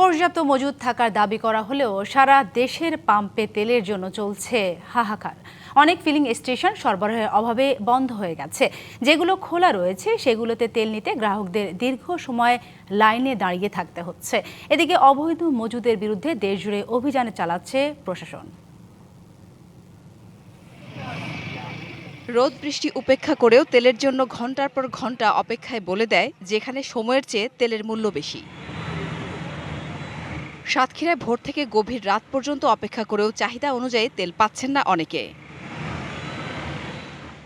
পর্যাপ্ত মজুদ থাকার দাবি করা হলেও সারা দেশের পাম্পে তেলের জন্য চলছে হাহাকার। অনেক ফিলিং স্টেশন সরবরাহের অভাবে বন্ধ হয়ে গেছে। যেগুলো খোলা রয়েছে সেগুলোতে তেল নিতে গ্রাহকদের দীর্ঘ সময় লাইনে দাঁড়িয়ে থাকতে হচ্ছে। এদিকে অবৈধ মজুদের বিরুদ্ধে দেশজুড়ে অভিযান চালাচ্ছে প্রশাসন। রোদ বৃষ্টি উপেক্ষা করেও তেলের জন্য ঘন্টার পর ঘন্টা অপেক্ষায় বলে দেয় যেখানে সময়ের চেয়ে তেলের মূল্য বেশি। সাতক্ষীরায় ভোর থেকে গভীর রাত পর্যন্ত অপেক্ষা করেও চাহিদা অনুযায়ী তেল পাচ্ছেন না অনেকে।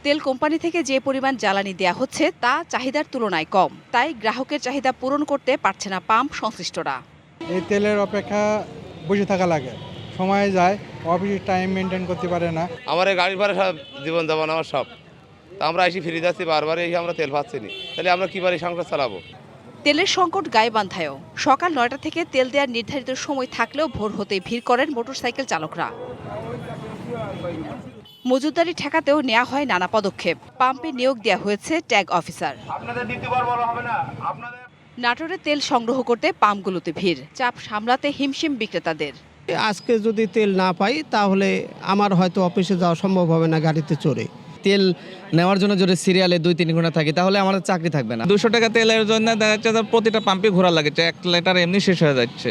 তেল কোম্পানি থেকে যে পরিমাণ জ্বালানি দেয়া হচ্ছে তা চাহিদার তুলনায় কম, তাই গ্রাহকের চাহিদা পূরণ করতে পারছে না পাম্প সংশ্লিষ্টরা। এই তেলের অপেক্ষা বসে থাকা লাগে, সময় যায়, অফিসের টাইম মেনটেন করতে পারে না। আমার এই গাড়ির ভাড়া সব জীবন যাপন আমার সব, তা আমরা এসে ফিরে যাচ্ছি বারবার, এই আমরা তেল পাচ্ছি না, তাহলে আমরা কীভাবে সংসার চালাবো। তেলের সংকট গাইবান্ধায়ও। সকাল ৯টা থেকে তেল দেওয়ার নির্ধারিত সময় থাকলেও ভোর হতেই ভিড় করেন মোটরসাইকেল চালকরা। মজুতদারি ঠেকাতেও নেওয়া হয় নানা পদক্ষেপ। পাম্পে নিয়োগ দেওয়া হয়েছে ট্যাগ অফিসার। নাটোরে তেল সংগ্রহ করতে পাম্পগুলোতে ভিড়, চাপ সামলাতে হিমশিম বিক্রেতাদের। আজকে যদি তেল না পাই তাহলে আমার হয়তো অফিসে যাওয়া সম্ভব হবে না গাড়িতে চড়ে। তেল নেওয়ার জন্য যদি সিরিয়ালে 2-3 ঘন্টা থাকি তাহলে আমাদের চাকরি থাকবে না। 200 টাকা তেলের জন্য দেখা যাচ্ছে প্রতিটা পাম্পে ঘোরা লাগে, 1 লিটার এমনি শেষ হয়ে যাচ্ছে।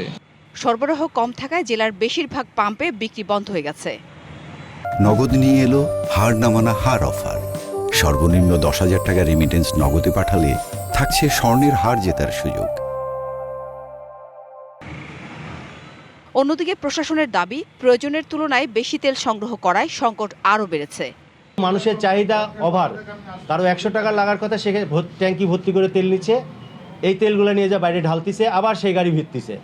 সরবরাহ কম থাকায় জেলার বেশিরভাগ পাম্পে বিক্রি বন্ধ হয়ে গেছে। নগদ নিয়ে এলো হার না মানা হার অফার। সর্বনিম্ন 10,000 টাকা রেমিটেন্স নগদে পাঠালে থাকছে স্বর্ণের হার জেতার সুযোগ। অন্যদিকে প্রশাসনের দাবি, প্রয়োজনের তুলনায় বেশি তেল সংগ্রহ করায় সংকট আরও বেড়েছে। মানুষের চাহিদা ওভার, কারো 100 টাকা লাগার কথা সে ট্যাঙ্কি ভর্তি করে তেল নিচ্ছে, এই তেলগুলো নিয়ে যা বাইরে ঢালতিছে, আবার সেই গাড়ি ভিড়তিছে।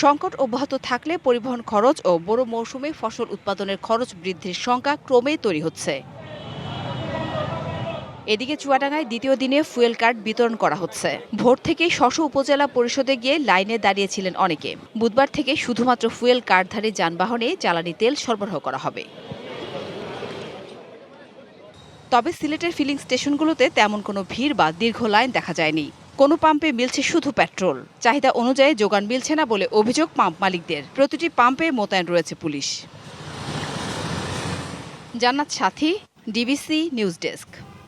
সংকট অব্যাহত থাকলে পরিবহন খরচ ও বড় মৌসুমে ফসল উৎপাদনের খরচ বৃদ্ধির শঙ্কা ক্রমেই তৈরি হচ্ছে। এদিকে চুয়াডাঙ্গায় দ্বিতীয় দিনে ফুয়েল কার্ড বিতরণ করা হচ্ছে। ভোর থেকেই স্ব-স্ব উপজেলা পরিষদে গিয়ে লাইনে দাঁড়িয়েছিলেন অনেকে। বুধবার থেকে শুধুমাত্র ফুয়েল কার্ডধারী যানবাহনে জ্বালানি তেল সরবরাহ করা হবে। তবে সিলেটের ফিলিং স্টেশনগুলোতে তেমন কোনো ভিড় বা দীর্ঘ লাইন দেখা যায়নি। কোনো পাম্পে মিলছে শুধু পেট্রোল। চাহিদা অনুযায়ী যোগান মিলছে না বলে অভিযোগ পাম্প মালিকদের। প্রতিটি পাম্পে মোতায়েন রয়েছে পুলিশ। জান্নাত সাথী, ডিবিসি নিউজ ডেস্ক।